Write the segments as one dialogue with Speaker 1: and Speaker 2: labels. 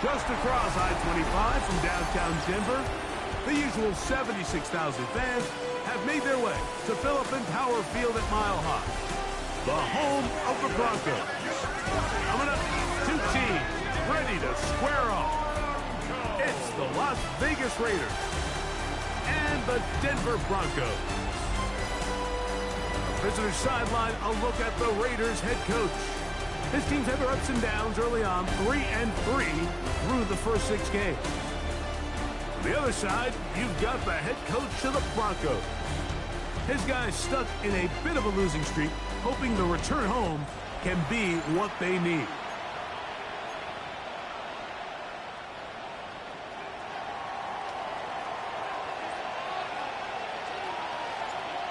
Speaker 1: Just across I-25 from downtown Denver, the usual 76,000 fans have made their way to Phillips Power Field at Mile High, the home of the Broncos. Coming up, two teams ready to square off. It's the Las Vegas Raiders and the Denver Broncos. Visitor sideline, a look at the Raiders head coach. His teams had their ups and downs early on, 3-3 through the first 6 games. On the other side, you've got the head coach of the Broncos. His guys stuck in a bit of a losing streak, hoping the return home can be what they need.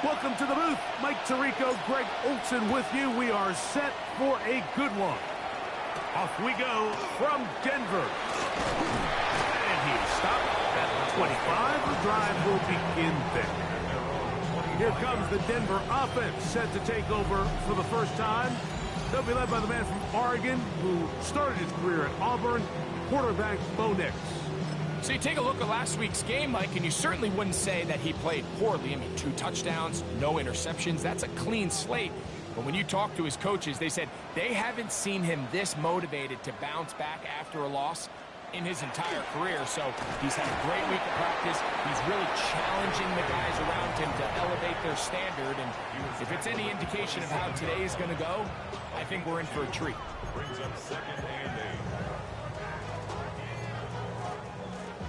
Speaker 1: Welcome to the booth. Mike Tirico, Greg Olson with you. We are set for a good one. Off we go from Denver. And he stopped at the 25. The drive will begin there. Here comes the Denver offense set to take over for the first time. They'll be led by the man from Oregon who started his career at Auburn, quarterback Bo Nix.
Speaker 2: So you take a look at last week's game, Mike, and you certainly wouldn't say that he played poorly. I mean, 2 touchdowns, no interceptions. That's a clean slate. But when you talk to his coaches, they said they haven't seen him this motivated to bounce back after a loss in his entire career. So he's had a great week of practice. He's really challenging the guys around him to elevate their standard. And if it's any indication of how today is going to go, I think we're in for a treat.
Speaker 3: Brings up second and 8.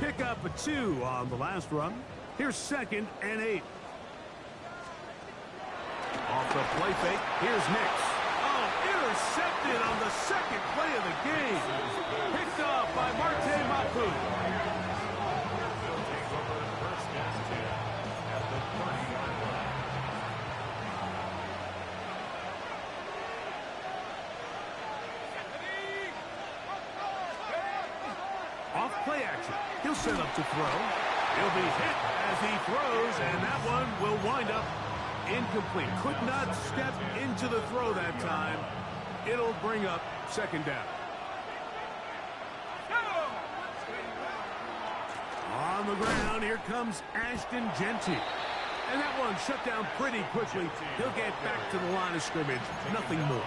Speaker 1: Pick up a 2 on the last run. Here's second and 8. Off the play fake, here's Nix. Oh, intercepted on the second play of the game. Picked off by Marte Mapu. Off play action. He'll set up to throw. He'll be hit as he throws, and that one will wind up incomplete. Could not step into the throw that time. It'll bring up second down. On the ground, here comes Ashton Genty. And that one shut down pretty quickly. He'll get back to the line of scrimmage. Nothing more.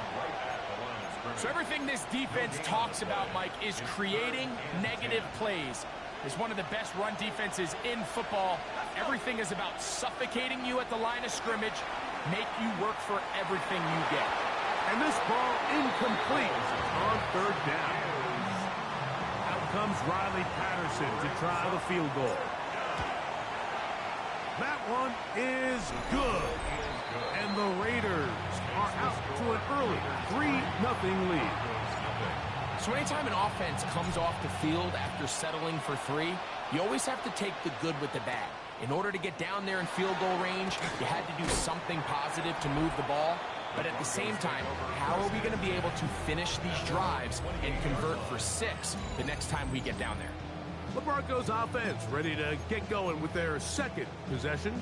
Speaker 2: So everything this defense talks about, Mike, is creating negative plays. It's one of the best run defenses in football. Everything is about suffocating you at the line of scrimmage, make you work for everything you get.
Speaker 1: And this ball incomplete on third down. Out comes Riley Patterson to try the field goal. That one is good. And the Raiders are out to an early 3-0 lead.
Speaker 2: So anytime an offense comes off the field after settling for 3, you always have to take the good with the bad. In order to get down there in field goal range, you had to do something positive to move the ball. But at the same time, how are we going to be able to finish these drives and convert for 6 the next time we get down there?
Speaker 1: The Broncos offense ready to get going with their second possession.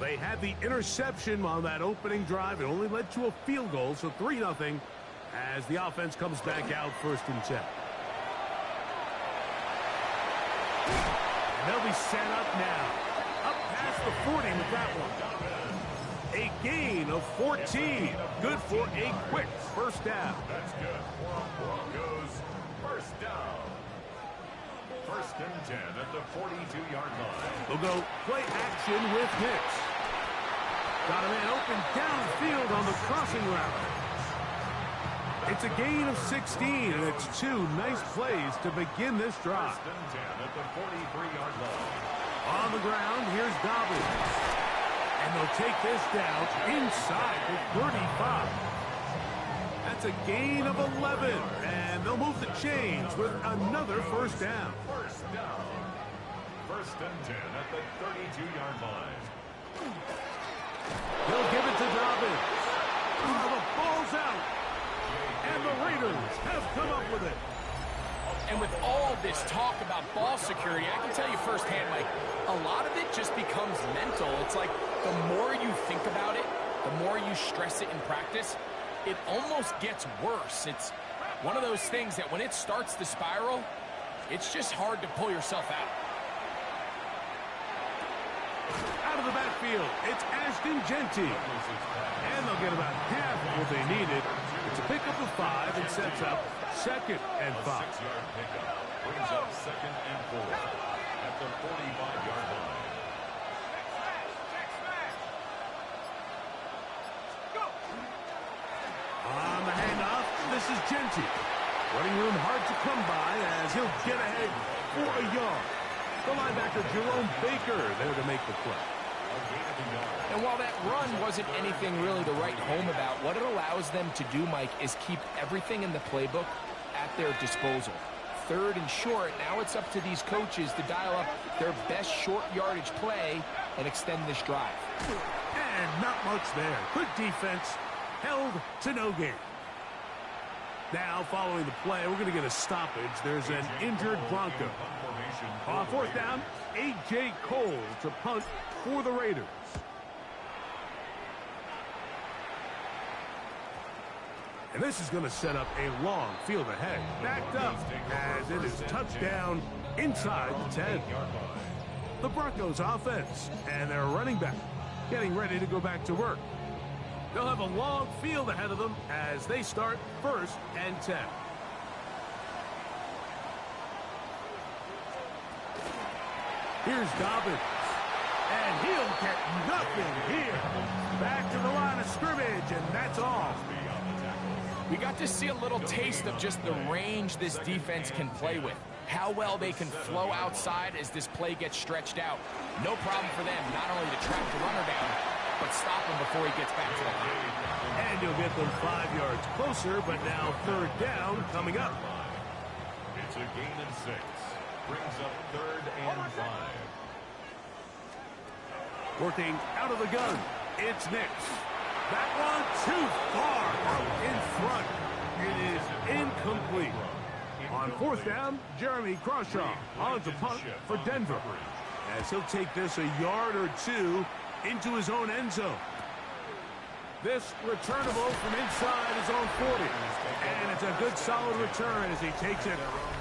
Speaker 1: They had the interception on that opening drive. It only led to a field goal, so 3-0 as the offense comes back out first and 10. And they'll be set up now. Up past the 40 with that one. A gain of 14. Good for a quick first down.
Speaker 3: That's good for Broncos. First down. First and 10 at the 42-yard line.
Speaker 1: We'll go play action with Nix. Got a man open downfield on the crossing route. It's a gain of 16, and it's 2 nice plays to begin this drive.
Speaker 3: First and 10 at the 43-yard line.
Speaker 1: On the ground, here's Dobbins. And they'll take this down inside the 35. That's a gain of 11, and they'll move the chains with another first down.
Speaker 3: First down. First and 10 at the 32-yard line.
Speaker 1: He'll give it to Dobbins. Oh, the ball's out. And the Raiders have come up with it.
Speaker 2: And with all this talk about ball security, I can tell you firsthand, Mike, a lot of it just becomes mental. It's like the more you think about it, the more you stress it in practice, it almost gets worse. It's One of those things that when it starts to spiral, it's just hard to pull yourself out.
Speaker 1: Out of the backfield, it's Ashton Genty. And they'll get about half of what they needed. It's a pickup of 5 and sets up 2nd and 5.
Speaker 3: 6-yard pickup brings up 2nd and 4 at the 45-yard line.
Speaker 1: On the handoff, this is Genty. Running room hard to come by as he'll get ahead for a yard. The linebacker, Jerome Baker, there to make the play.
Speaker 2: And while that run wasn't anything really to write home about, what it allows them to do, Mike, is keep everything in the playbook at their disposal. 3rd and short, now it's up to these coaches to dial up their best short yardage play and extend this drive.
Speaker 1: And not much there. Good defense, held to no gain. Now, following the play, we're going to get a stoppage. There's an injured Bronco. On 4th down, A.J. Cole to punt for the Raiders. And this is going to set up a long field ahead. Backed up as it is touchdown inside the 10. The Broncos offense and their running back getting ready to go back to work. They'll have a long field ahead of them as they start 1st and 10. Here's Dobbins. And he'll get nothing here. Back to the line of scrimmage, and that's all.
Speaker 2: We got to see a little taste of just the range this defense can play with. How well they can flow outside as this play gets stretched out. No problem for them not only to track the runner down, but stop him before he gets back to the line.
Speaker 1: And you'll get them 5 yards closer, but now 3rd down coming up.
Speaker 3: It's a gain of 6. Brings up 3rd and 5.
Speaker 1: Working out of the gun, it's Nix. That one too far out in front. It is incomplete. On 4th down, Jeremy Crawshaw on the punt for Denver, as he'll take this a yard or 2 into his own end zone. This returnable from inside his own 40. And it's a good solid return as he takes it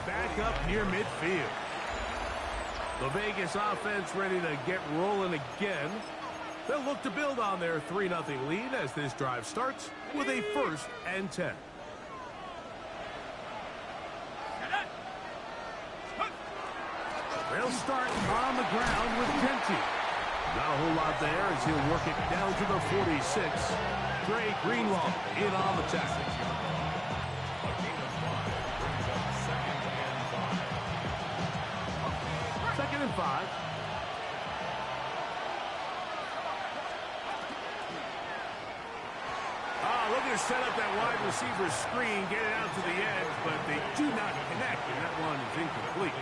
Speaker 1: back up near midfield. The Vegas offense ready to get rolling again. They'll look to build on their 3-0 lead as this drive starts with a 1st and 10. They'll start on the ground with Genty. Not a whole lot there as he'll work it down to the 46. Trey Greenlaw in on the tackle.
Speaker 3: A gain of 5 brings up 2nd and 5.
Speaker 1: 2nd and 5. Looking to set up that wide receiver screen, get it out to the edge, but they do not connect, and that one is incomplete.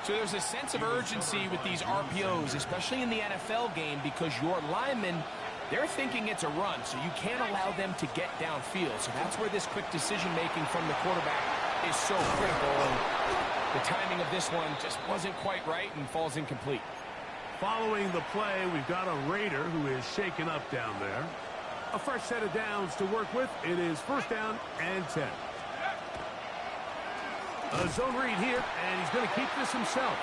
Speaker 2: So there's a sense of urgency with these RPOs, especially in the NFL game, because your linemen, they're thinking it's a run, so you can't allow them to get downfield. So that's where this quick decision-making from the quarterback is so critical. And the timing of this one just wasn't quite right and falls incomplete.
Speaker 1: Following the play, we've got a Raider who is shaken up down there. A fresh set of downs to work with. It is 1st down and 10. A zone read here, and he's going to keep this himself.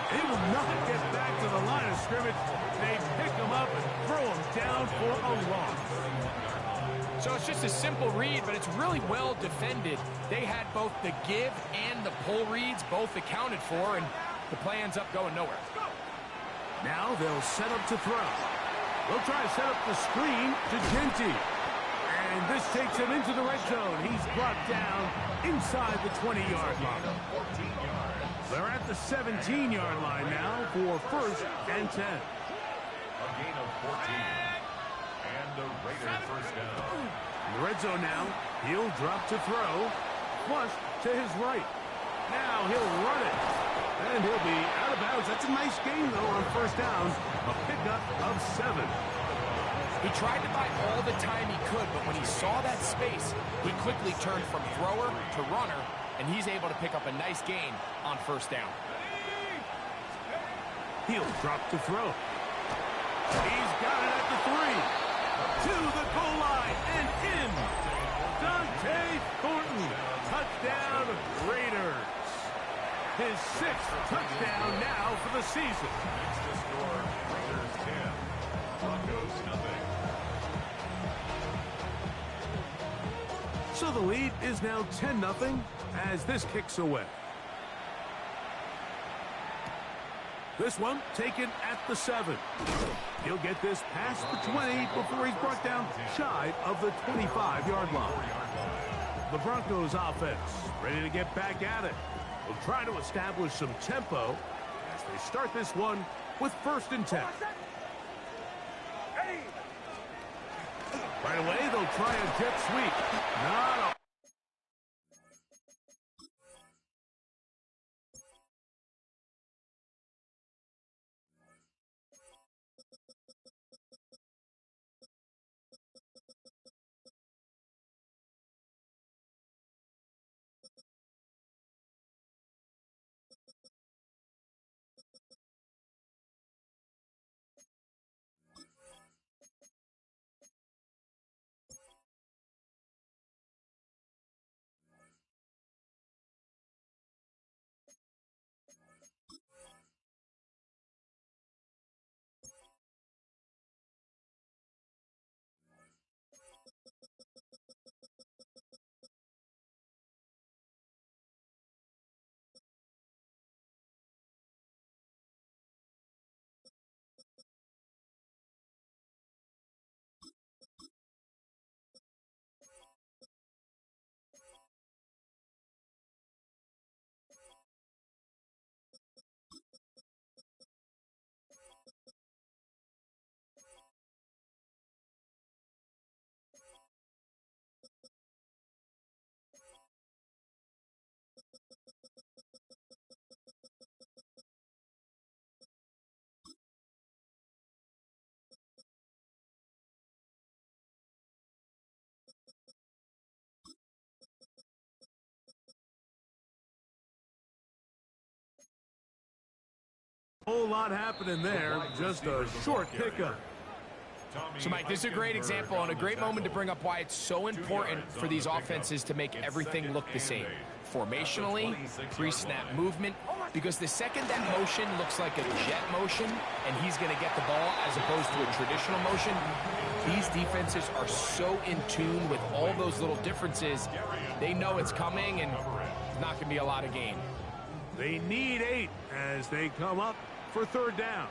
Speaker 1: He will not get back to the line of scrimmage. They pick him up and throw him down for a loss.
Speaker 2: So it's just a simple read, but it's really well defended. They had both the give and the pull reads both accounted for, and the play ends up going nowhere.
Speaker 1: Now they'll set up to throw. They'll try to set up the screen to Genty. And this takes him into the red zone. He's brought down inside the 20-yard line. They're at the 17-yard line now for 1st and 10.
Speaker 3: A gain of 14. And the Raider 1st down.
Speaker 1: In the red zone now, he'll drop to throw. Flush to his right. Now he'll run it. And he'll be out of bounds. That's a nice gain, though, on 1st down. A pickup of 7.
Speaker 2: He tried to buy all the time he could, but when he saw that space, he quickly turned from thrower to runner, and he's able to pick up a nice gain on 1st down.
Speaker 1: He'll drop to throw. He's got it at the 3. To the goal line and in. Dante Thornton. Touchdown. sixth touchdown now for the season.
Speaker 3: Next to score, Raiders 10, Broncos nothing.
Speaker 1: So the lead is now 10-0 as this kicks away. This one taken at the 7. He'll get this past the 20 before he's brought down shy of the 25-yard line. The Broncos offense ready to get back at it. Will try to establish some tempo as they start this one with 1st and 10. Right away, they'll try a jet sweep. Not a whole lot happening there. Just a short pickup.
Speaker 2: So, Mike, this is a great example and a great moment to bring up why it's so important for these offenses to make everything look the same. Formationally, pre-snap movement, because the second that motion looks like a jet motion and he's going to get the ball as opposed to a traditional motion, these defenses are so in tune with all those little differences. They know it's coming and it's not going to be a lot of gain.
Speaker 1: They need 8 as they come up for 3rd down.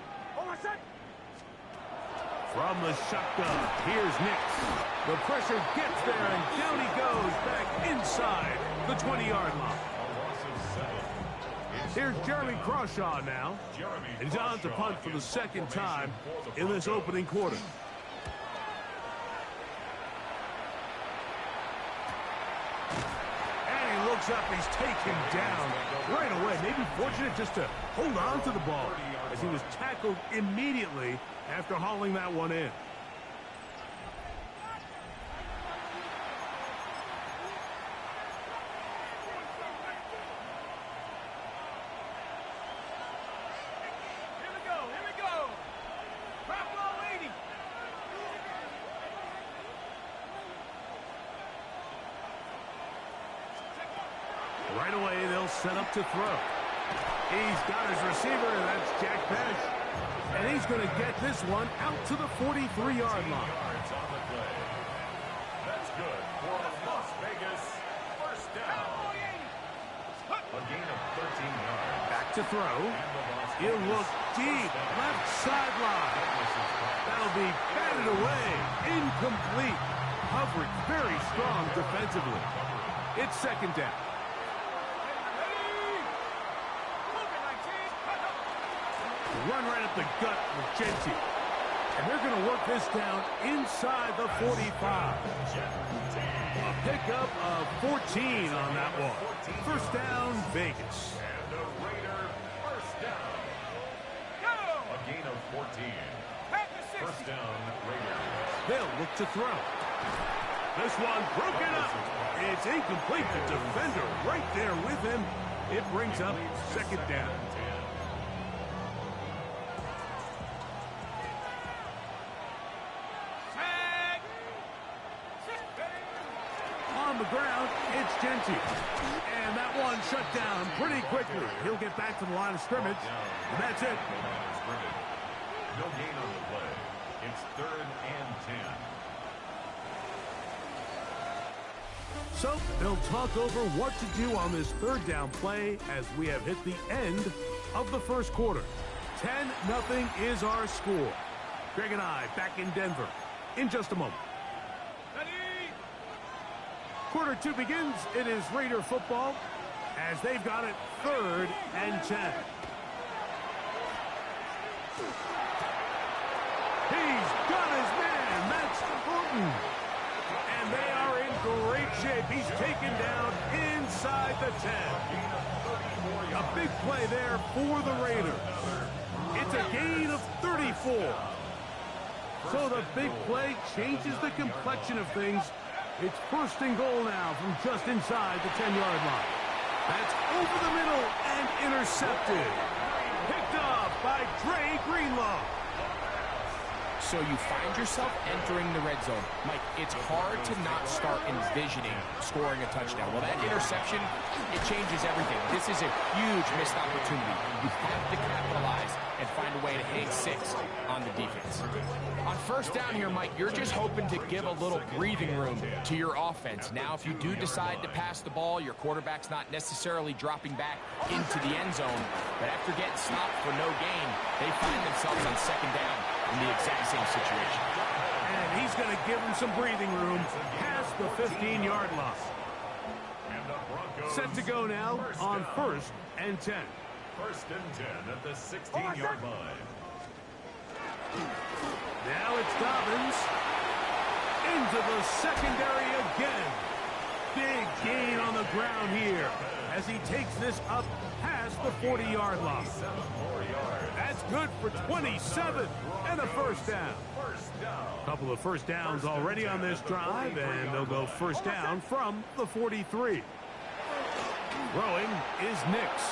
Speaker 1: From the shotgun, here's Nix. The pressure gets there, and down he goes back inside the 20-yard line. Here's Jeremy Crawshaw now. And he's on to punt for the 2nd time in this opening quarter. And he looks up, he's taken down right away. Maybe fortunate just to hold on to the ball as he was tackled immediately after hauling that one in. Right away, they'll set up to throw. He's got his receiver, and that's Jack Pesh. And he's going to get this one out to the 43-yard line.
Speaker 3: That's good for Las Vegas. 1st down. A gain of 13 yards.
Speaker 1: Back to throw. He'll look deep. Left sideline. That'll be batted away. Incomplete. Coverage very strong defensively. It's 2nd down. Run right up the gut with Genty. And they're going to work this down inside the 45. A pickup of 14 on that one. 1st down, Vegas.
Speaker 3: And the Raider 1st down. A gain of 14. 1st down, Raiders.
Speaker 1: They'll look to throw. This one broken up. It's incomplete. The defender right there with him. It brings up 2nd down. on the ground, it's Genty. And that one shut down pretty quickly. He'll get back to the line of scrimmage, and that's it.
Speaker 3: No gain on the play. It's 3rd and 10.
Speaker 1: So they'll talk over what to do on this 3rd down play as we have hit the end of the first quarter. 10-0 is our score. Greg and I back in Denver in just a moment. Quarter 2 begins. It is Raider football as they've got it 3rd and 10. He's got his man. That's Orton. And they are in great shape. He's taken down inside the 10. A big play there for the Raiders. It's a gain of 34. So the big play changes the complexion of things. It's 1st and goal now from just inside the 10-yard line. That's over the middle and intercepted. Picked off by Dre Greenlaw.
Speaker 2: So you find yourself entering the red zone. Mike, it's hard to not start envisioning scoring a touchdown. Well, that interception, it changes everything. This is a huge missed opportunity. You have to capitalize and find a way to hang 6 on the defense. On 1st down here, Mike, you're just hoping to give a little breathing room to your offense. Now, if you do decide to pass the ball, your quarterback's not necessarily dropping back into the end zone. But after getting stopped for no gain, they find themselves on 2nd down in the exact same situation.
Speaker 1: And he's going to give him some breathing room past the 15-yard line. Set to go now on 1st and 10.
Speaker 3: 1st and 10 at the 16-yard line.
Speaker 1: Now it's Dobbins into the secondary again. Big gain on the ground here as he takes this up past the 40-yard line. That's good for 27 and a 1st down. A couple of 1st downs already on this drive, and they'll go 1st down from the 43. Throwing is Nix.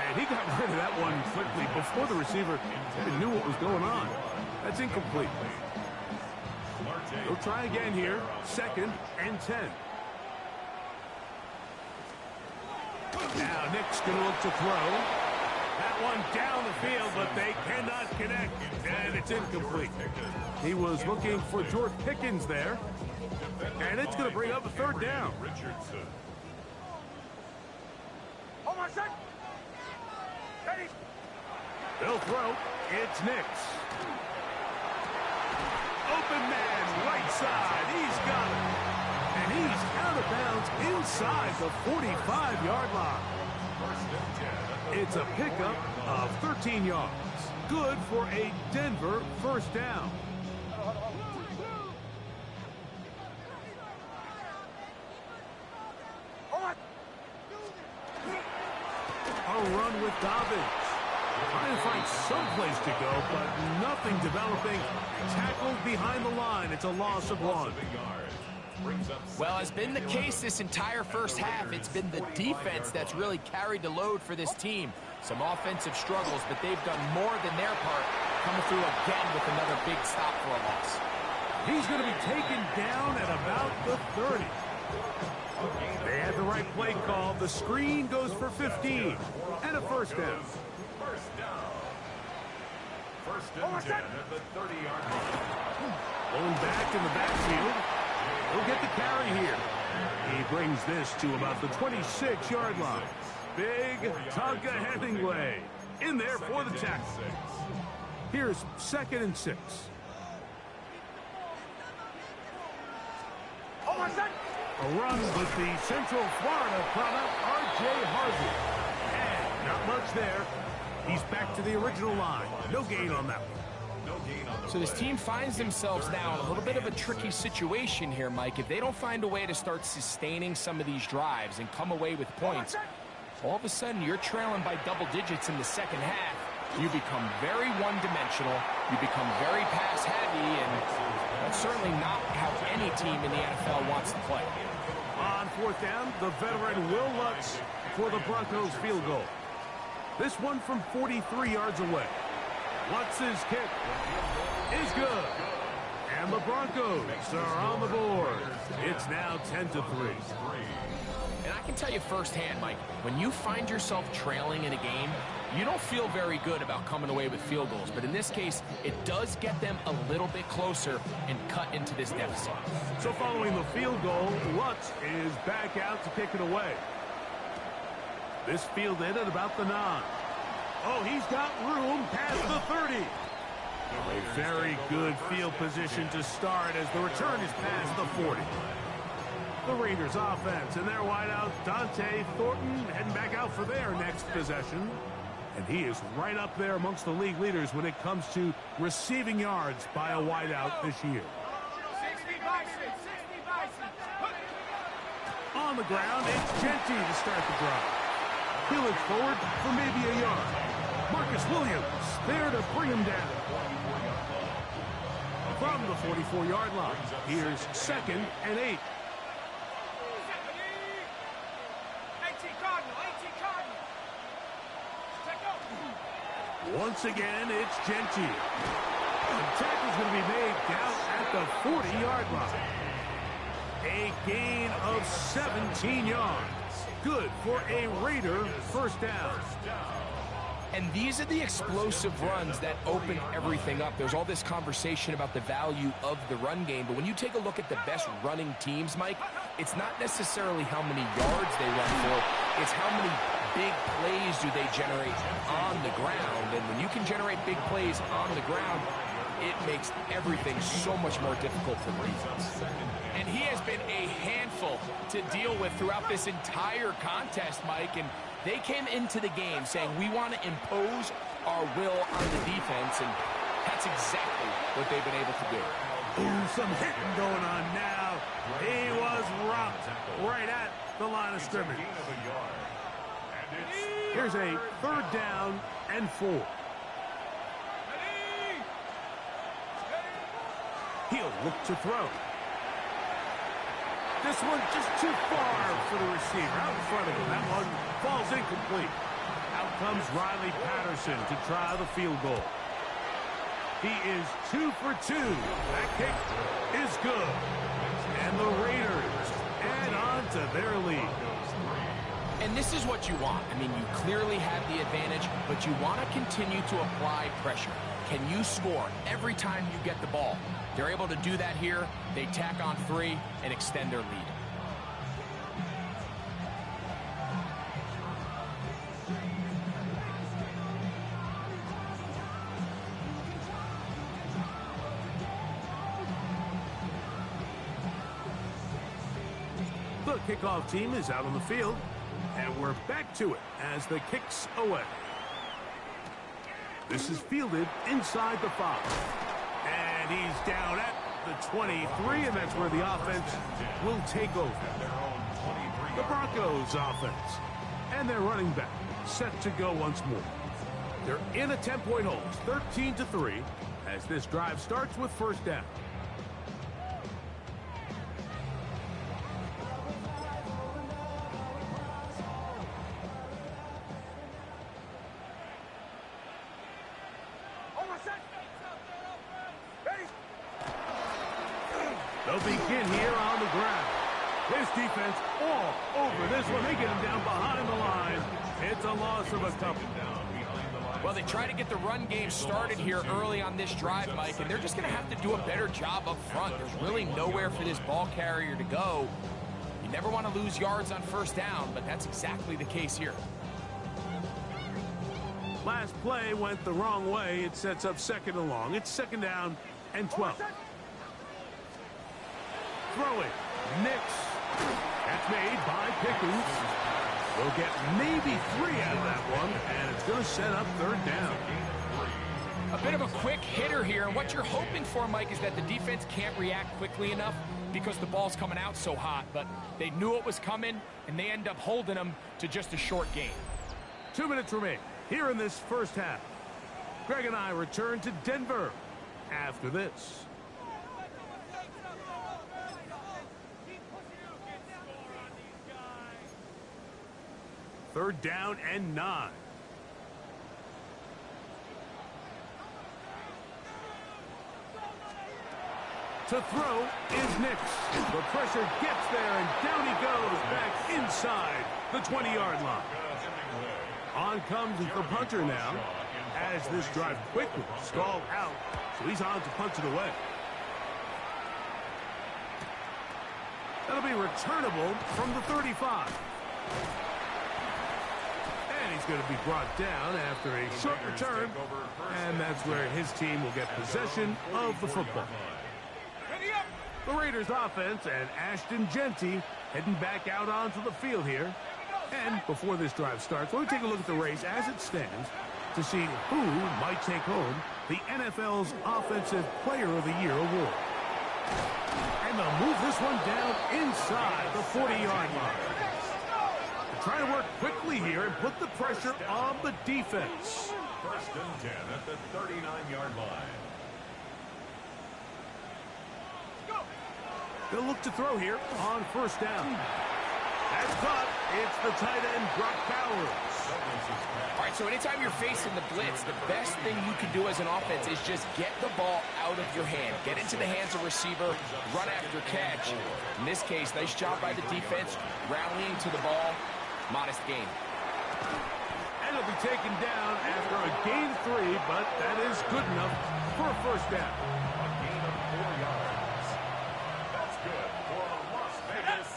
Speaker 1: And he got rid of that one quickly before the receiver even knew what was going on. That's incomplete. He'll try again here. 2nd and 10. Now Nick's going to look to throw. That one down the field, but they cannot connect. And it's incomplete. He was looking for George Pickens there. And it's going to bring up a 3rd down.
Speaker 4: Hold on a sec. Ready?
Speaker 1: They'll throw. It's Nix. Open man, right side. He's got it. And he's out of bounds inside the 45-yard line. It's a pickup of 13 yards. Good for a Denver 1st down. A run with Dobbins. Trying to find some place to go, but nothing developing. Tackled behind the line. It's a loss of 1.
Speaker 2: Well, has been the case this entire 1st half. It's been the defense that's really carried the load for this team. Some offensive struggles, but they've done more than their part, coming through again with another big stop for a loss.
Speaker 1: He's going to be taken down at about the 30. They had the right play call. The screen goes for 15 and a 1st down.
Speaker 3: 1st and 10 at the 30-yard line.
Speaker 1: Going back in the backfield. He'll get the carry here. He brings this to about the 26-yard line. Big Tonka Hemingway in there for the tackle. Here's 2nd and 6.
Speaker 4: Hold on a sec.
Speaker 1: A run with the Central Florida product, R.J. Harvey. And not much there. He's back to the original line. No gain on that one.
Speaker 2: So this team finds themselves now in a little bit of a tricky situation here, Mike. If they don't find a way to start sustaining some of these drives and come away with points, all of a sudden you're trailing by double digits in the 2nd half. You become very one-dimensional. You become very pass-heavy, and that's certainly not how any team in the NFL wants to play.
Speaker 1: On 4th down, the veteran Will Lutz for the Broncos field goal. This one from 43 yards away. Lutz's kick is good. And And the Broncos are on the board. It's now 10-3.
Speaker 2: And I can tell you firsthand, Mike, when you find yourself trailing in a game, you don't feel very good about coming away with field goals. But in this case, it does get them a little bit closer and cut into this deficit.
Speaker 1: So following the field goal, Lutz is back out to kick it away. This fielded at about the 9. Oh, he's got room past the 30. A very good field position to start as the return is past the 40. The Raiders offense and their wideout, Dante Thornton, heading back out for their next possession. And he is right up there amongst the league leaders when it comes to receiving yards by a wideout this year. On the ground, it's Genty to start the drive. He looks forward for maybe a yard. Marcus Williams there to bring him down. From the 44-yard line, here's 2nd and 8. Once again, it's Genty. The tackle's going to be made down at the 40-yard line. A gain of 17 yards. Good for a Raider first down.
Speaker 2: And these are the explosive runs that open everything up. There's all this conversation about the value of the run game, but when you take a look at the best running teams, Mike, it's not necessarily how many yards they run for, it's how many big plays do they generate on the ground. And when you can generate big plays on the ground, it makes everything so much more difficult for the defense. And he has been a handful to deal with throughout this entire contest, Mike, and they came into the game saying, we want to impose our will on the defense, and that's exactly what they've been able to do.
Speaker 1: Ooh, some hitting going on now. He was rocked right at the line of scrimmage. Here's a 3rd down and 4. He'll look to throw. This one just too far for the receiver out in front of him. That one falls incomplete. Out comes Riley Patterson to try the field goal. He is 2 for 2. That kick is good. And the Raiders add on to their lead.
Speaker 2: And this is what you want. I mean, you clearly have the advantage, but you want to continue to apply pressure. Can you score every time you get the ball? They're able to do that here. They tack on 3 and extend their lead.
Speaker 1: The kickoff team is out on the field, and we're back to it as the kick's away. This is fielded inside the 5. And he's down at the 23, and that's where the offense will take over. The Broncos offense and their running back set to go once more. They're in a 10-point hole, 13-3, as this drive starts with first down. They'll begin here on the ground. This defense all over this one. They get him down behind the line. It's a loss of a couple.
Speaker 2: Well, they try to get the run game started here early on this drive, Mike, and they're just going to have to do a better job up front. There's really nowhere for this ball carrier to go. You never want to lose yards on first down, but that's exactly the case here.
Speaker 1: Last play went the wrong way. It sets up 2nd and long. It's 2nd down and 12. Throw it. Nix. That's made by Pickens. We'll get maybe 3 out of that one, and it's going to set up 3rd down.
Speaker 2: A bit of a quick hitter here, and what you're hoping for, Mike, is that the defense can't react quickly enough because the ball's coming out so hot, but they knew it was coming, and they end up holding them to just a short game.
Speaker 1: 2 minutes remain here in this first half. Greg and I return to Denver after this. Third down and 9. To throw is Nix. The pressure gets there, and down he goes back inside the 20-yard line. On comes the punter now, as this drive quickly stalled out, so he's on to punch it away. That'll be returnable from the 35. And he's going to be brought down after a short return, and that's where his team will get possession of the football. The Raiders offense and Ashton Jeanty heading back out onto the field here. And before this drive starts, let me take a look at the race as it stands to see who might take home the NFL's Offensive Player of the Year award. And they'll move this one down inside the 40-yard line. They're trying to work quickly here and put the pressure on the defense.
Speaker 3: First and 10 at the 39-yard line.
Speaker 1: They'll look to throw here on first down. That's caught. It's the tight end, Brock Bowers.
Speaker 2: All right, so anytime you're facing the blitz, the best thing you can do as an offense is just get the ball out of your hand. Get into the hands of receiver, run after catch. In this case, nice job by the defense, rallying to the ball. Modest gain.
Speaker 1: And it'll be taken down after a gain of 3, but that is good enough for a first down.
Speaker 3: A gain of 4 yards. That's good for a Las Vegas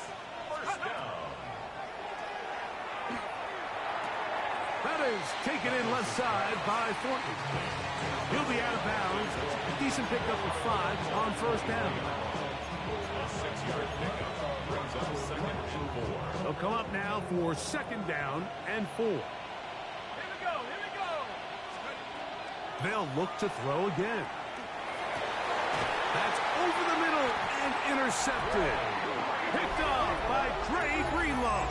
Speaker 3: first down.
Speaker 1: That is taken in left side by Thornton. He'll be out of bounds. A decent pickup of 5 on first down.
Speaker 3: A 6-yard pickup brings up second and 4.
Speaker 1: They'll come up now for second down and 4.
Speaker 4: Here we go. Here we go.
Speaker 1: They'll look to throw again. That's over the middle and intercepted. Picked off by Dre Greenlaw.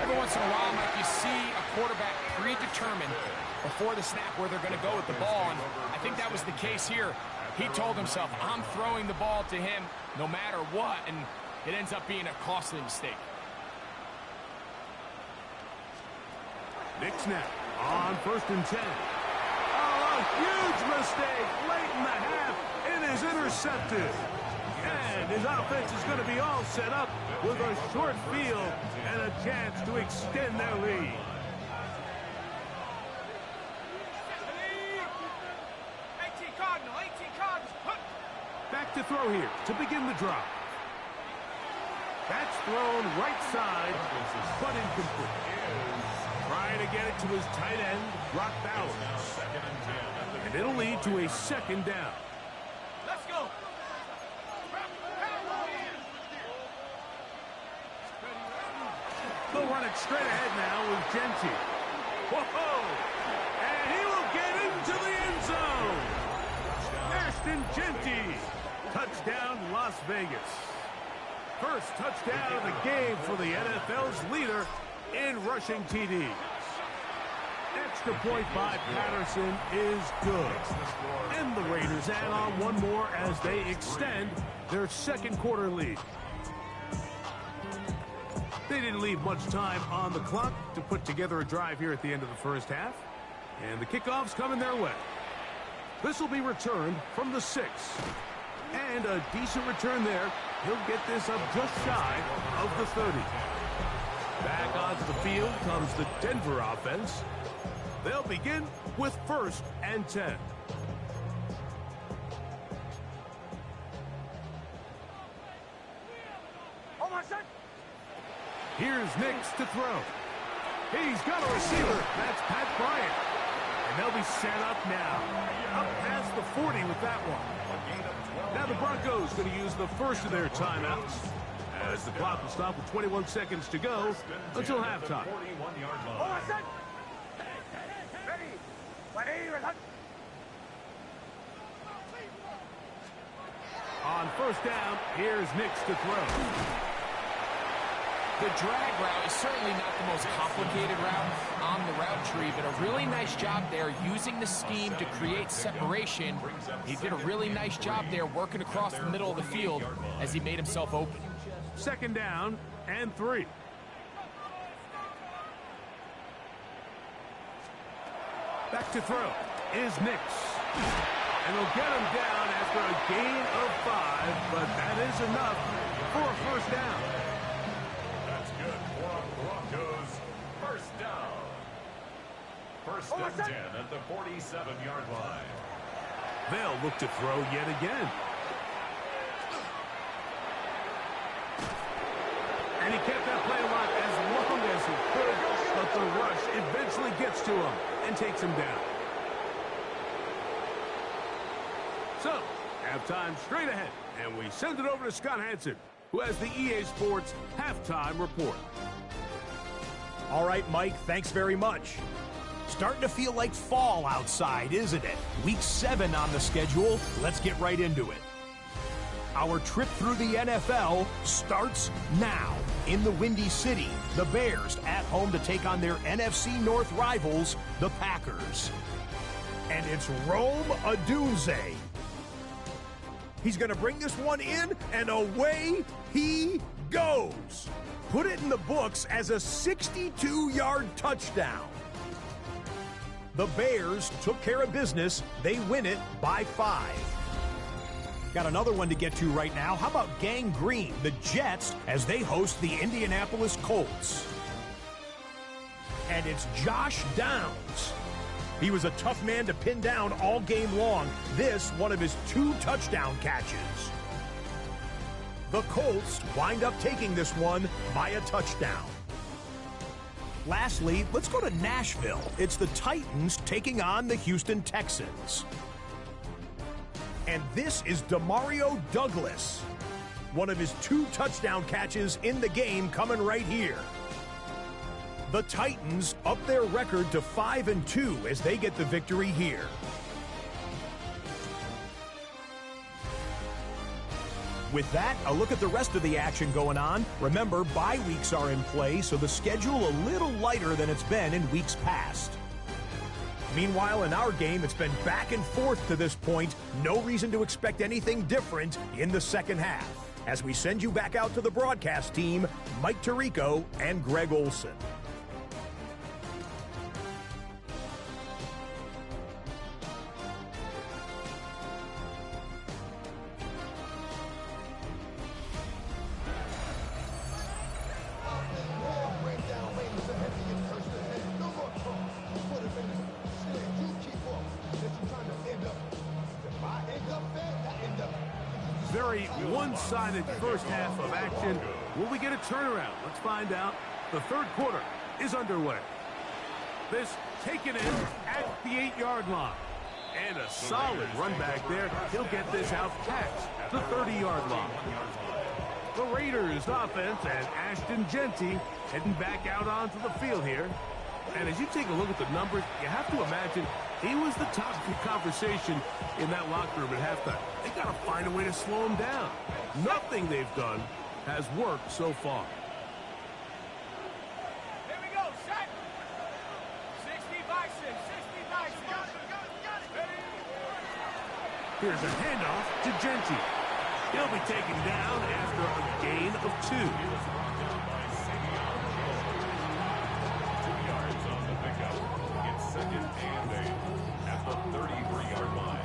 Speaker 2: Every once in a while, Mike, you see a quarterback predetermined before the snap where they're going to go with the ball, and I think that was the case here. He told himself, I'm throwing the ball to him no matter what, and it ends up being a costly mistake.
Speaker 1: Nick snap on first and 10. Oh, a huge mistake late in the half. It is intercepted. And his offense is going to be all set up with a short field and a chance to extend their lead.
Speaker 4: 18 Cardinal, 18 Cardinal.
Speaker 1: Back to throw here to begin the drive. That's thrown right side, but incomplete. Trying to get it to his tight end, Brock Bowers. And it'll lead to a second down.
Speaker 4: Let's go.
Speaker 1: They'll run it straight ahead now with Jeanty. Whoa! And he will get into the end zone. Ashton Jeanty. Touchdown, Las Vegas. First touchdown of the game for the NFL's leader in rushing TDs. Extra point by Patterson is good. And the Raiders add on one more as they extend their second quarter lead. They didn't leave much time on the clock to put together a drive here at the end of the first half. And the kickoff's coming their way. This will be returned from the 6. And a decent return there. He'll get this up just shy of the 30. Back onto the field comes the Denver offense. They'll begin with first and 10.
Speaker 4: Oh, my son.
Speaker 1: Here's Nix to throw. He's got a receiver. That's Pat Bryant. And they'll be set up now. Up past the 40 with that one. Now the Broncos going to use the first of their timeouts as the clock will stop with 21 seconds to go until halftime.
Speaker 4: Oh, my son. Ready. Ready.
Speaker 1: On first down, here's Nix to throw.
Speaker 2: The drag route is certainly not the most complicated route on the route tree, but a really nice job there using the scheme to create separation. He did a really nice job there working across the middle of the field as he made himself open.
Speaker 1: Second down and 3. Back to throw is Nix. And they'll get him down after a gain of 5, but that is enough for a first down.
Speaker 3: That's good for a Broncos first down. First and 10 at the 47-yard line.
Speaker 1: They'll look to throw yet again. And he kept that play alive as long as he could, but the rush eventually gets to him and takes him down. So, halftime straight ahead, and we send it over to Scott Hansen, who has the EA Sports halftime report.
Speaker 5: All right, Mike, thanks very much. Starting to feel like fall outside, isn't it? Week 7 on the schedule. Let's get right into it. Our trip through the NFL starts now. In the Windy City, the Bears at home to take on their NFC North rivals, the Packers. And it's Rome Odunze. He's going to bring this one in, and away he goes. Put it in the books as a 62-yard touchdown. The Bears took care of business. They win it by 5. Got another one to get to right now. How about Gang Green, the Jets, as they host the Indianapolis Colts? And it's Josh Downs. He was a tough man to pin down all game long. This, one of his 2 touchdown catches. The Colts wind up taking this one by a touchdown. Lastly, let's go to Nashville. It's the Titans taking on the Houston Texans. And this is Demario Douglas. One of his 2 touchdown catches in the game coming right here. The Titans up their record to 5-2 as they get the victory here. With that, a look at the rest of the action going on. Remember, bye weeks are in play, so the schedule a little lighter than it's been in weeks past. Meanwhile, in our game, it's been back and forth to this point. No reason to expect anything different in the second half. As we send you back out to the broadcast team, Mike Tirico and Greg Olson.
Speaker 1: Very one-sided first half of action. Will we get a turnaround? Let's find out. The third quarter is underway. This taken in at the 8-yard line. And a solid run back there. He'll get this out past the 30-yard line. The Raiders offense and Ashton Genty heading back out onto the field here. And as you take a look at the numbers, you have to imagine he was the topic of conversation in that locker room at halftime. They got to find a way to slow him down. Nothing they've done has worked so far.
Speaker 4: Here we go, set. 60 by 6, 60 by 6. Got it. Ready?
Speaker 1: Here's a handoff to Genty. He'll be taken down after a gain of 2.
Speaker 3: 2 yards on the pickup. It's 2nd and 8 at the 33-yard line.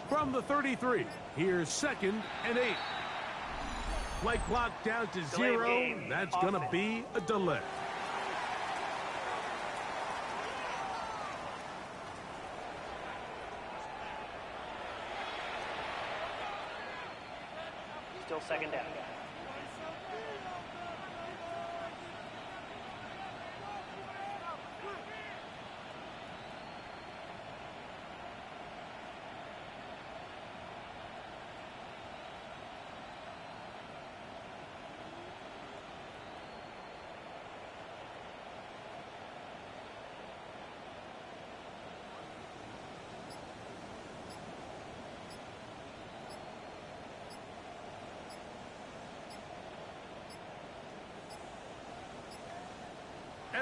Speaker 1: From the 33, here's 2nd and 8. Play clock down to 0. That's going to be a delay.
Speaker 6: Still 2nd down.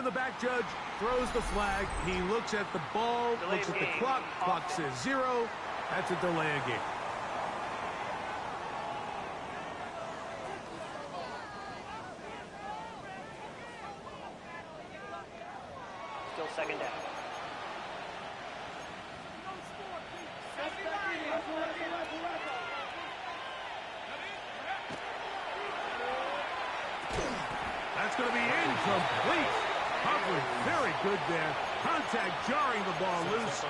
Speaker 1: And the back judge throws the flag. He looks at the ball, looks at the clock. Clock says 0. That's a delay of game.
Speaker 6: Still second down.
Speaker 1: That's going to be incomplete. Coverage very good there. Contact jarring the ball loose.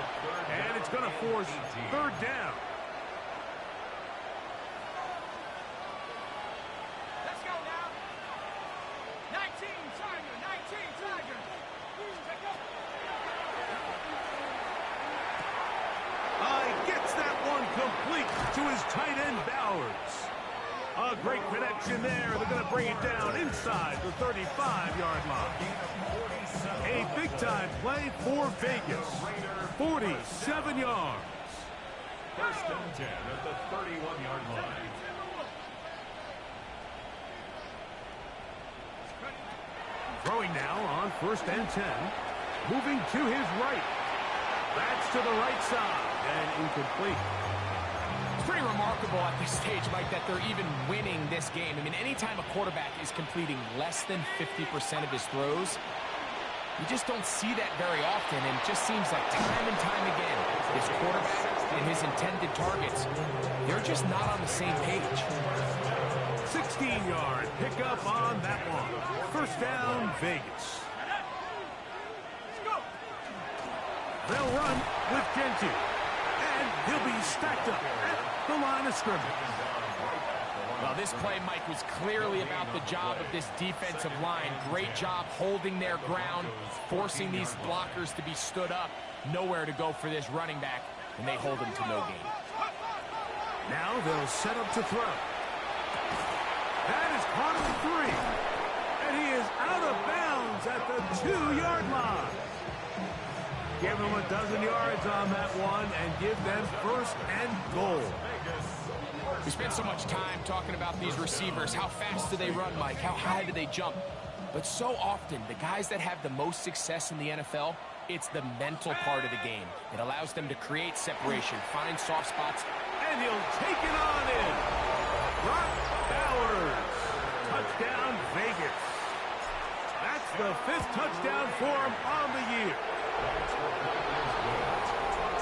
Speaker 1: And it's going to force third down.
Speaker 4: Let's go now. 19 Tiger, 19 Tiger.
Speaker 1: He gets that one complete to his tight end, Bowers. A great connection there. They're going to bring it down inside the 35-yard line. A big-time play for Vegas. 47 yards.
Speaker 3: First and 10 at the 31-yard line.
Speaker 1: Throwing now on first and 10. Moving to his right. That's to the right side and incomplete.
Speaker 2: It's pretty remarkable at this stage, Mike, that they're even winning this game. I mean, anytime a quarterback is completing less than 50% of his throws, you just don't see that very often, and it just seems like time and time again, his quarterback and his intended targets, they're just not on the same page.
Speaker 1: 16-yard pickup on that one. First down, Vegas. They'll run with Genty, and he'll be stacked up at the line of scrimmage.
Speaker 2: Well, this play, Mike, was clearly about the job of this defensive line. Great job holding their ground, forcing these blockers to be stood up. Nowhere to go for this running back, and they hold him to no gain.
Speaker 1: Now they'll set up to throw. That is caught at the 3, and he is out of bounds at the 2-yard line. Give them a dozen yards on that one and give them first and goal.
Speaker 2: We spent so much time talking about these receivers. How fast do they run, Mike? How high do they jump? But so often, the guys that have the most success in the NFL, it's the mental part of the game. It allows them to create separation, find soft spots.
Speaker 1: And he'll take it on in. Brock Bowers. Touchdown, Vegas. That's the 5th touchdown for him on the year.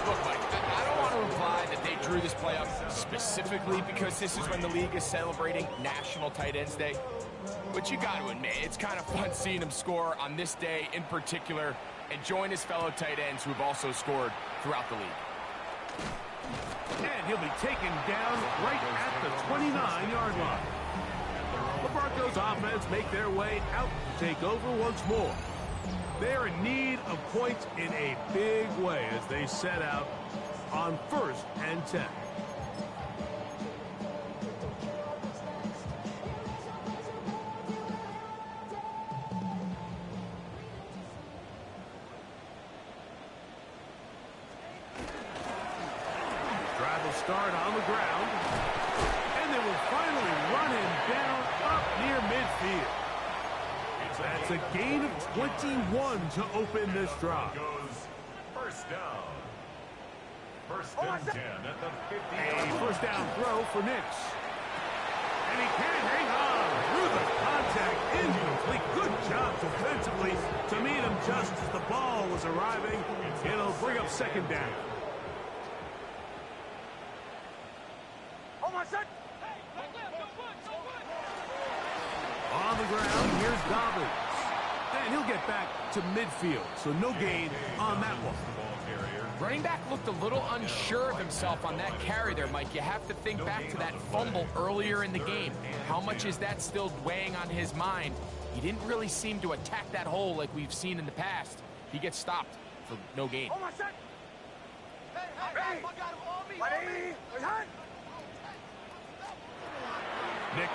Speaker 2: Look, Mike, I don't want to imply that they drew this play up specifically because this is when the league is celebrating National Tight Ends Day. But you got to admit, it's kind of fun seeing him score on this day in particular and join his fellow tight ends who have also scored throughout the league.
Speaker 1: And he'll be taken down right at the 29-yard line. The Broncos offense make their way out to take over once more. They're in need of points in a big way as they set out on first and 10. Drive will start on the ground, and they will finally run him down up near midfield. That's a gain of 21 to open this drive.
Speaker 3: First down. First and 10 at the 50.
Speaker 1: A first down throw for Nix. And he can't hang on through the contact. Incomplete. Good job defensively to meet him just as the ball was arriving. It'll bring up second down. On the ground, here's Dobbins. And he'll get back to midfield, so no gain on that one.
Speaker 2: Running back looked a little unsure of himself on that carry there, Mike. You have to think back to that fumble earlier in the game. How much is that still weighing on his mind? He didn't really seem to attack that hole like we've seen in the past. He gets stopped for no gain.
Speaker 1: Nix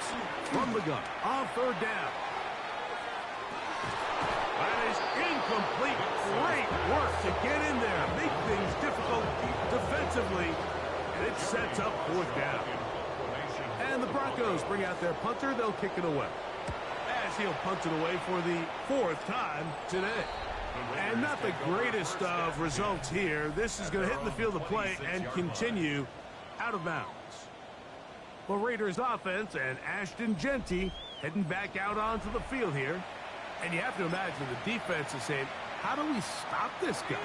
Speaker 1: from the gun on third down. That is incomplete. Great work to get in there. Make things difficult defensively. And it sets up fourth down. And the Broncos bring out their punter. They'll kick it away. As as he'll punch it away for the 4th time today. And not the greatest of results here. This is going to hit in the field of play and continue out of bounds. The Raiders offense and Ashton Jeanty heading back out onto the field here. And you have to imagine the defense is saying, how do we stop this guy?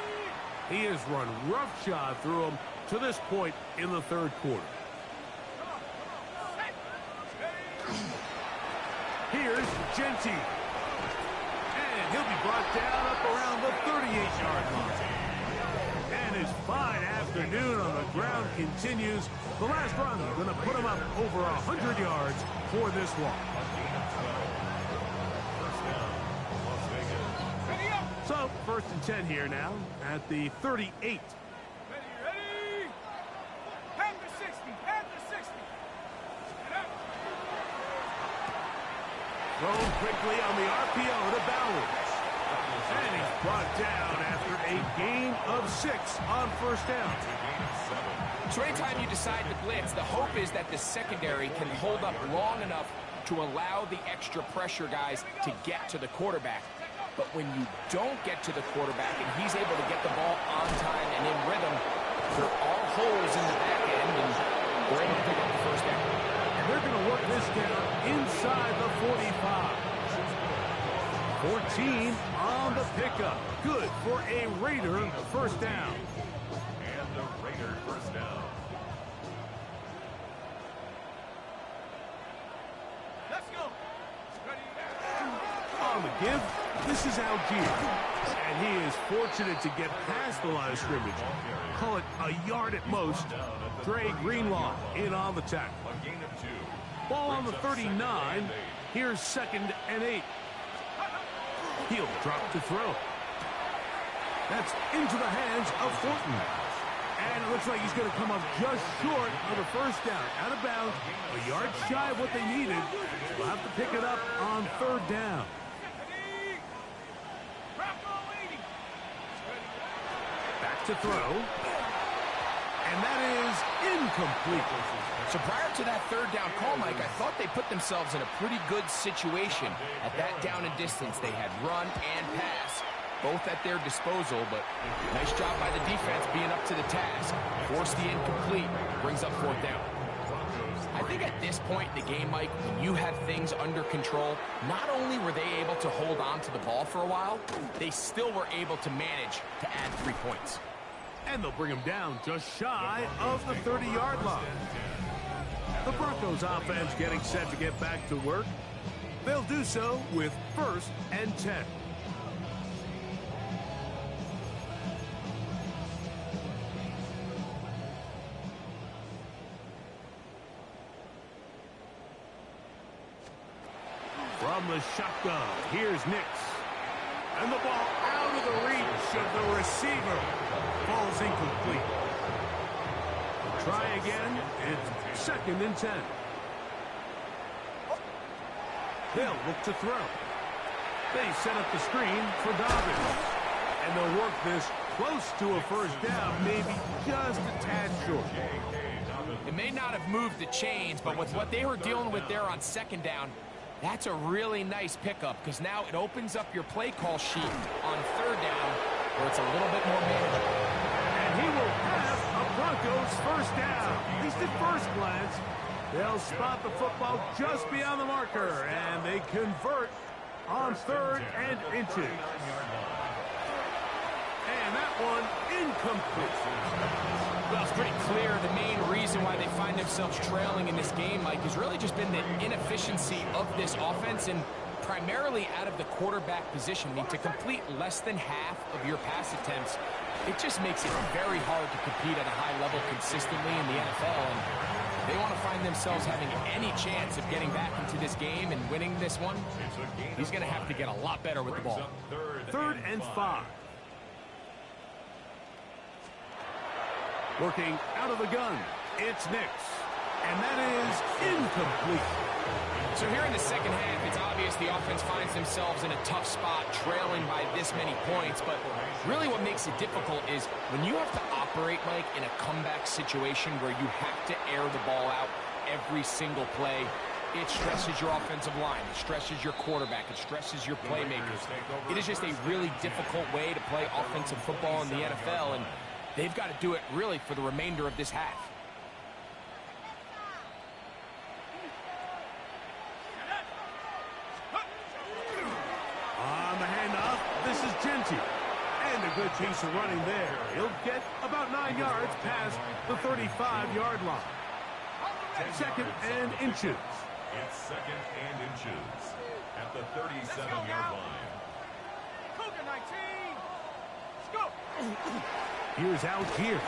Speaker 1: He has run roughshod through him to this point in the 3rd quarter. Here's Jeanty. And he'll be brought down up around the 38-yard line. And his fine afternoon on the ground continues. The last run going to put him up over 100 yards for this one. So, 1st and 10 here now at the 38.
Speaker 4: Ready. Head to 60. Head to 60.
Speaker 1: Thrown quickly on the RPO to Bowers. And he's brought down after a gain of 6 on 1st down.
Speaker 2: So anytime you decide to blitz, the hope is that the secondary can hold up long enough to allow the extra pressure guys to get to the quarterback. But when you don't get to the quarterback and he's able to get the ball on time and in rhythm, there are holes in the back end, and they're able to pick up the 1st down.
Speaker 1: And they're going to work this down inside the 45. 14 on the pickup. Good for a Raider 1st down.
Speaker 3: And the Raider 1st down.
Speaker 4: Let's go. Ready.
Speaker 1: On the give, this is Algier. And he is fortunate to get past the line of scrimmage. Call it a yard at most. Dre Greenlaw in on the tackle.
Speaker 3: A gain of 2.
Speaker 1: Ball on the 39. Here's 2nd and 8. He'll drop to throw. That's into the hands of Thornton. And it looks like he's going to come up just short of the 1st down. Out of bounds, a yard shy of what they needed. We'll have to pick it up on 3rd down. Back to throw. And that is incomplete.
Speaker 2: So prior to that 3rd down call, Mike, I thought they put themselves in a pretty good situation at that down and distance. They had run and pass, both at their disposal, but nice job by the defense being up to the task. Forced the incomplete, brings up 4th down. I think at this point in the game, Mike, when you have things under control, not only were they able to hold on to the ball for a while, they still were able to manage to add 3 points.
Speaker 1: And they'll bring him down just shy of the 30-yard line. The Broncos offense getting set to get back to work. They'll do so with 1st and 10. From the shotgun, here's Nix. And the ball out of the reach of the receiver. Falls incomplete. Try again. It's 2nd and 10. They'll look to throw. They set up the screen for Dobbins. And they'll work this close to a 1st down, maybe just a tad short.
Speaker 2: It may not have moved the chains, but with what they were dealing with there on 2nd down, that's a really nice pickup, because now it opens up your play call sheet on 3rd down, where it's a little bit more manageable.
Speaker 1: And he will have a Broncos 1st down. At least at first glance, they'll spot the football just beyond the marker, and they convert on 3rd and inches. And that one incomplete.
Speaker 2: Well, it's pretty clear the main reason why they find themselves trailing in this game, Mike, has really just been the inefficiency of this offense and primarily out of the quarterback position. I mean, to complete less than half of your pass attempts, it just makes it very hard to compete at a high level consistently in the NFL. And they want to find themselves having any chance of getting back into this game and winning this one. He's going to have to get a lot better with the ball.
Speaker 1: 3rd and 5. Working out of the gun, it's Nix. And that is incomplete.
Speaker 2: So here in the 2nd half, it's obvious the offense finds themselves in a tough spot, trailing by this many points. But really what makes it difficult is when you have to operate, Mike, in a comeback situation where you have to air the ball out every single play, It stresses your offensive line. It stresses your quarterback. It stresses your playmakers. It is just a really difficult way to play offensive football in the NFL, and they've got to do it really for the remainder of this half.
Speaker 1: On the handoff, this is Genty. And a good piece of running there. He'll get about 9 yards past the 35-yard line. Second and inches.
Speaker 3: It's second and inches at the 37-yard line.
Speaker 4: Cougar 19. Let's go.
Speaker 1: Here's Algier.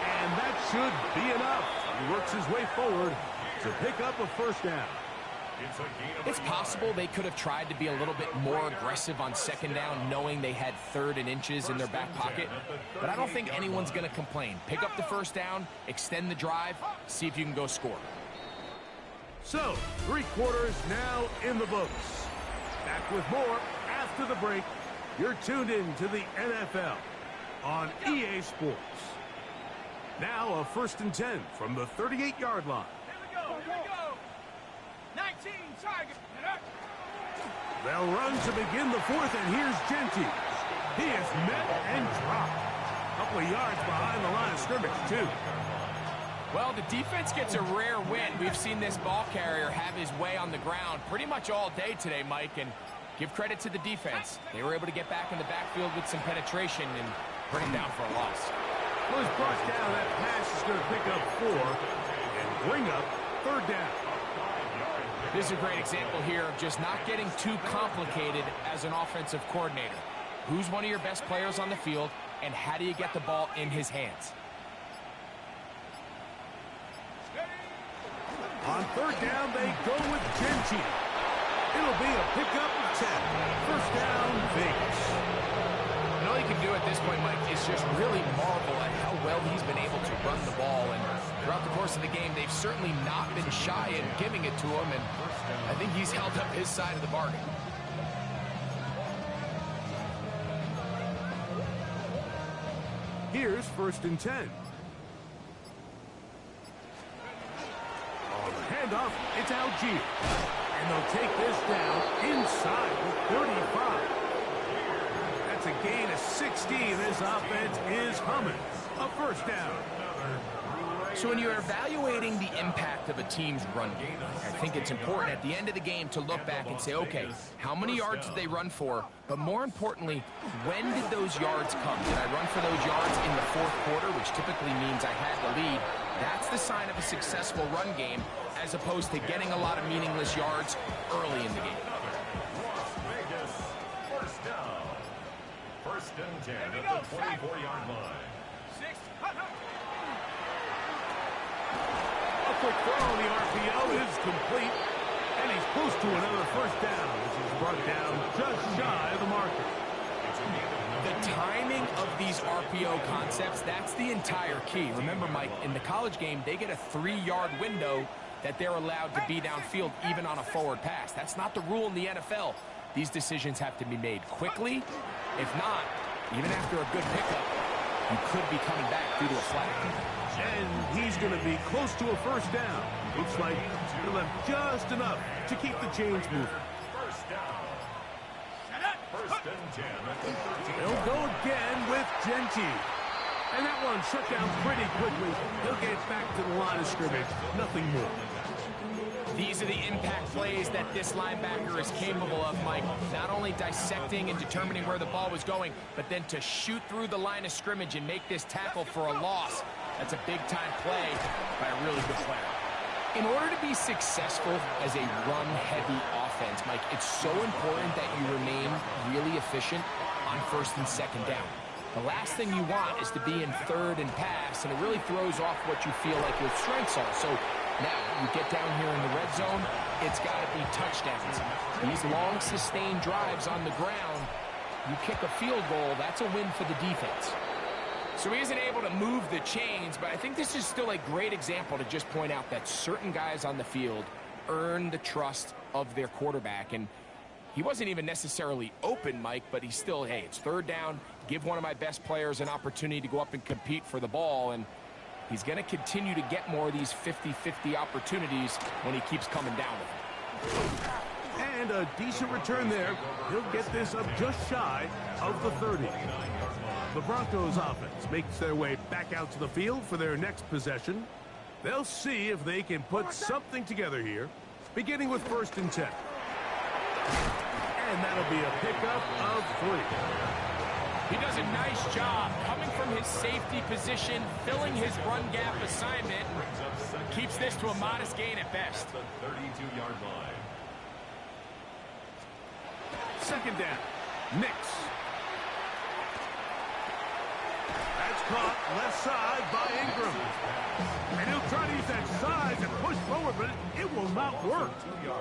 Speaker 1: And that should be enough. He works his way forward to pick up a first down.
Speaker 2: It's possible they could have tried to be a little bit more aggressive on second down, knowing they had third and inches in their back pocket. But I don't think anyone's going to complain. Pick up the first down, extend the drive, see if you can go score.
Speaker 1: So, 3 quarters now in the books. Back with more after the break. You're tuned in to the NFL on EA Sports. Now a 1st and 10 from the 38-yard line.
Speaker 4: Here we go. Here we go. 19 target.
Speaker 1: They'll run to begin the 4th, and here's Genty. He is met and dropped. A couple of yards behind the line of scrimmage, too.
Speaker 2: Well, the defense gets a rare win. We've seen this ball carrier have his way on the ground pretty much all day today, Mike, and give credit to the defense. They were able to get back in the backfield with some penetration and bring him down for a loss.
Speaker 1: Well, he's brought down. That pass is going to pick up 4 and bring up 3rd down.
Speaker 2: This is a great example here of just not getting too complicated as an offensive coordinator. Who's one of your best players on the field, and how do you get the ball in his hands?
Speaker 1: On 3rd down, they go with Genty. It'll be a pickup of 10. First down, Vegas.
Speaker 2: And all you can do at this point, Mike, is just really marvel at how well he's been able to run the ball. And throughout the course of the game, they've certainly not been shy in giving it to him. And I think he's held up his side of the bargain.
Speaker 1: Here's 1st and 10. On the handoff, it's Algier. And they'll take this down inside the 35. That's a gain of 16. This offense is humming. A first down.
Speaker 2: So when you're evaluating the impact of a team's run game, I think it's important at the end of the game to look back and say, okay, how many yards did they run for? But more importantly, when did those yards come? Did I run for those yards in the 4th quarter, which typically means I had the lead? That's the sign of a successful run game, as opposed to getting a lot of meaningless yards early in the game.
Speaker 3: First down. 1st and 10 at the 24-yard line.
Speaker 4: 6.
Speaker 1: A quick throw on the RPO is complete. And he's close to another first down, which is brought down just shy of the marker.
Speaker 2: The timing of these RPO concepts, that's the entire key. Remember, Mike, in the college game, they get a 3-yard window that they're allowed to be downfield even on a forward pass. That's not the rule in the NFL. These decisions have to be made quickly. If not, even after a good pickup, you could be coming back due to a flag.
Speaker 1: And he's going to be close to a first down. Looks like he'll have just enough to keep the chains moving.
Speaker 3: First down. 1st and 10 at the 13.
Speaker 1: He'll go again with Genty. And that one shut down pretty quickly. He'll get back to the line of scrimmage. Nothing more.
Speaker 2: These are the impact plays that this linebacker is capable of, Mike. Not only dissecting and determining where the ball was going, but then to shoot through the line of scrimmage and make this tackle for a loss. That's a big-time play by a really good player. In order to be successful as a run-heavy offense, Mike, it's so important that you remain really efficient on 1st and 2nd down. The last thing you want is to be in 3rd and pass, and it really throws off what you feel like your strengths are. So now you get down here in the red zone, it's got to be touchdowns. These long, sustained drives on the ground, you kick a field goal, that's a win for the defense. So he isn't able to move the chains, but I think this is still a great example to just point out that certain guys on the field earn the trust of their quarterback. And he wasn't even necessarily open, Mike, but he's still, hey, it's 3rd down. Give one of my best players an opportunity to go up and compete for the ball. And he's going to continue to get more of these 50-50 opportunities when he keeps coming down with them.
Speaker 1: And a decent return there. He'll get this up just shy of the 30. The Broncos offense makes their way back out to the field for their next possession. They'll see if they can put something together here, beginning with 1st and 10. And that'll be a pickup of 3.
Speaker 2: He does a nice job coming from his safety position, filling his run gap assignment, keeps this to a modest gain at best.
Speaker 3: The 32-yard line.
Speaker 1: 2nd down. Nix. That's caught left side by Ingram. And he'll try to use that size and push forward, but it will not work.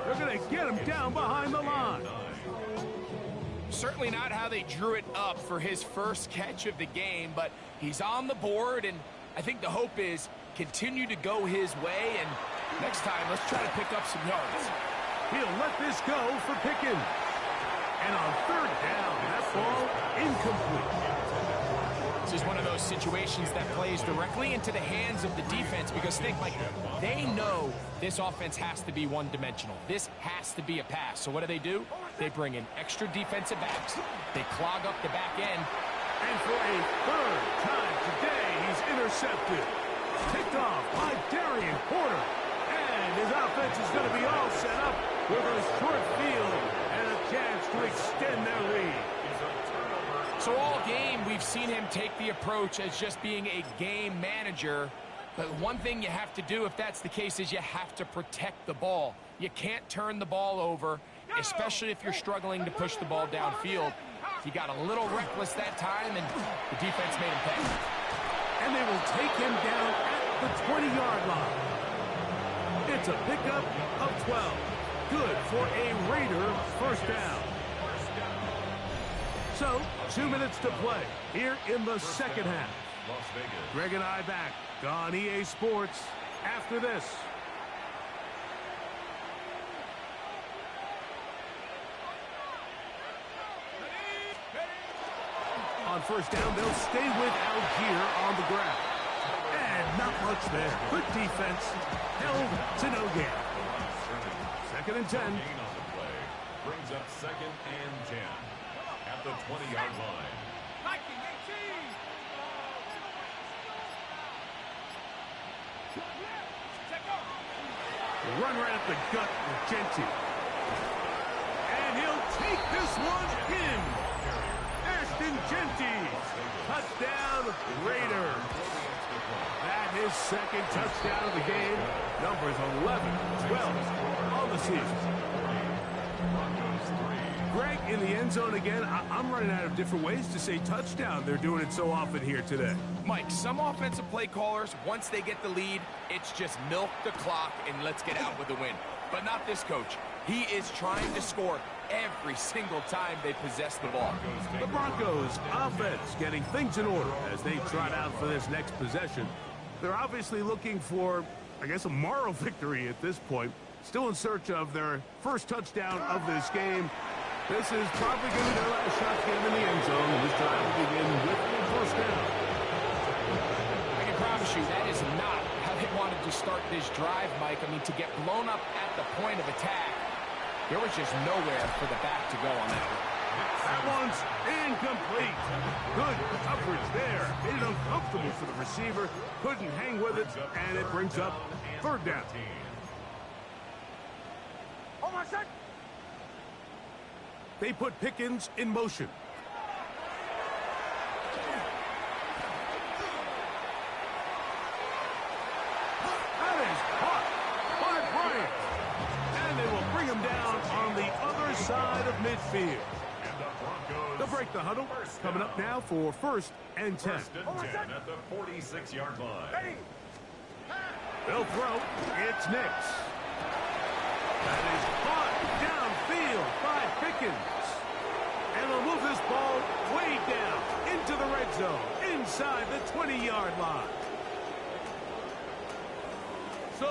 Speaker 1: They're going to get him down behind the line.
Speaker 2: Certainly not how they drew it up for his first catch of the game, but he's on the board, and I think the hope is continue to go his way, and next time, let's try to pick up some yards.
Speaker 1: He'll let this go for Pickens. And on 3rd down, that ball incomplete.
Speaker 2: This is one of those situations that plays directly into the hands of the defense because think, Mike, they know this offense has to be one-dimensional. This has to be a pass. So what do? They bring in extra defensive backs. They clog up the back end.
Speaker 1: And for a 3rd time today, he's intercepted. Picked off by Darian Porter. And his offense is going to be all set up with a short field and a chance to extend their lead.
Speaker 2: So all game, we've seen him take the approach as just being a game manager. But one thing you have to do, if that's the case, is you have to protect the ball. You can't turn the ball over, especially if you're struggling to push the ball downfield. He got a little reckless that time, and the defense made him pay.
Speaker 1: And they will take him down at the 20-yard line. It's a pickup of 12. Good for a Raider 1st down. So, 2 minutes to play here in the 2nd half. Greg and I back on EA Sports after this. On 1st down, they'll stay with Algier on the ground. And not much there. Good defense. Held to no gain. 2nd and 10.
Speaker 3: Brings up 2nd and 10 at the 20-yard line.
Speaker 1: Run right up the gut with Genty. And he'll take this one in. Ashton Genty. Touchdown, Raider. That his 2nd touchdown of the game. Numbers 11, 12 on the season. Greg, in the end zone again, I'm running out of different ways to say touchdown. They're doing it so often here today.
Speaker 2: Mike, some offensive play callers, once they get the lead, it's just milk the clock and let's get out with a win. But not this coach. He is trying to score every single time they possess the ball.
Speaker 1: The Broncos offense getting things in order as they trot out for this next possession. They're obviously looking for, I guess, a moral victory at this point. Still in search of their first touchdown of this game. This is probably going to be their last shot to get in the end zone. This drive will begin with the 1st down.
Speaker 2: I can promise you that is not how they wanted to start this drive, Mike. I mean, to get blown up at the point of attack, there was just nowhere for the back to go on that one.
Speaker 1: That one's incomplete. Good coverage there. Made it uncomfortable for the receiver. Couldn't hang with it, and it brings up 3rd down.
Speaker 4: Oh, my son!
Speaker 1: They put Pickens in motion. That is caught by Bryant. And they will bring him down on the other side of midfield. They'll break the huddle. Coming up now for 1st and 10.
Speaker 3: 1st and 10 at the 46-yard line.
Speaker 1: They'll throw. It's Nix. That is caught downfield by Pickens. And they'll move this ball way down into the red zone, inside the 20-yard line. So